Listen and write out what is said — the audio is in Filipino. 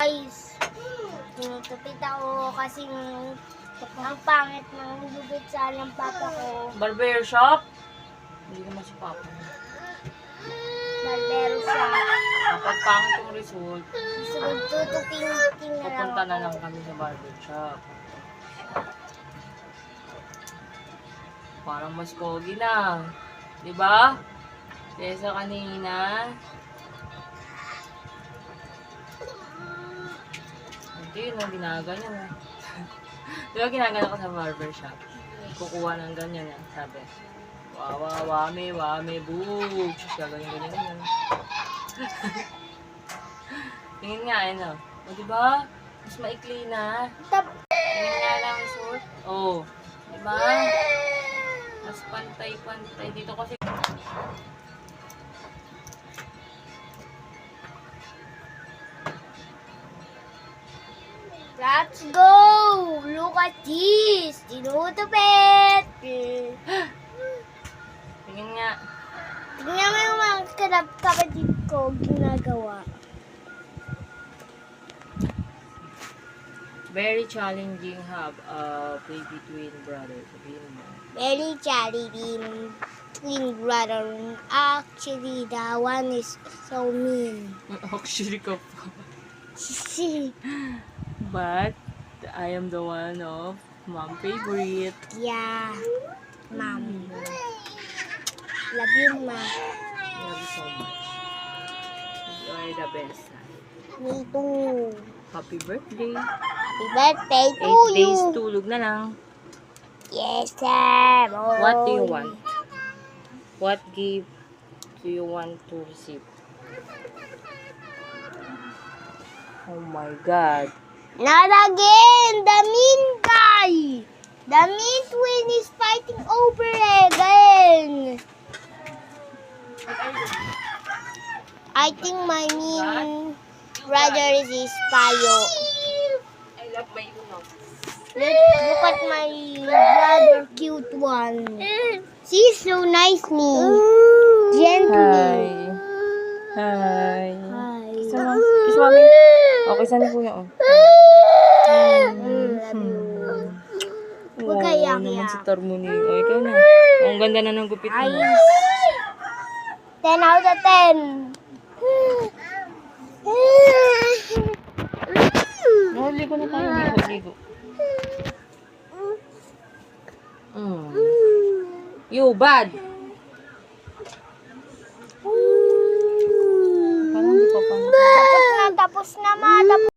Guys, tinutupit ako kasi ang pangit ng gubit sa ng papa ko. Barber shop? Hindi naman si Papa. Barbero siya. Kapag pangit yung result, Gusto ko tutupin na lang pupunta na ako. lang kami sa barber shop. Parang mas pogi na. Diba? Kesa kanina. Hindi, no, ginaganyan na. Diba ginagano ko sa barber shop? Kukuha ng ganyan yan, sabi. Wame, boog. Gaganyan. Tingin nga, ano. O, diba? Mas maikli na. Tingin nga lang yung suot. Oh, diba? Mas pantay-pantay. Dito kasi... Let's go! Look at this! Tinutupit! Tingin nga. Tingnan mo yung mga kapatid ko ginagawa. Very challenging have a baby twin brother. Sabihin mo. Very challenging twin brother. Actually, that one is so mean. Actually ka pa. But, I am the one of mom favorite. Yeah, mom. Love you, ma. Love you so much. You are the best. Me too. Happy birthday. Happy birthday to 8 you. days tulog na lang. Yes, sir. What do you want? What gift do you want to receive? Oh my God. Not again! The mean guy! The mean twin is fighting over again! I think my mean brother is Payo. I love my uno. Look at my brother, cute one. She's so nice me. Gently. Hi. Hi. Kiss mommy. Okay, saan ni kuya? Oh. Love you. Huwag kaya naman kaya. si Tarmoni. O, ikaw na. Ang ganda na ng gupit mo. Ayos. 10 out of 10. Nahaligo na tayo. Ligo. You bad. Parang hindi pa pa. Tapos na, ma.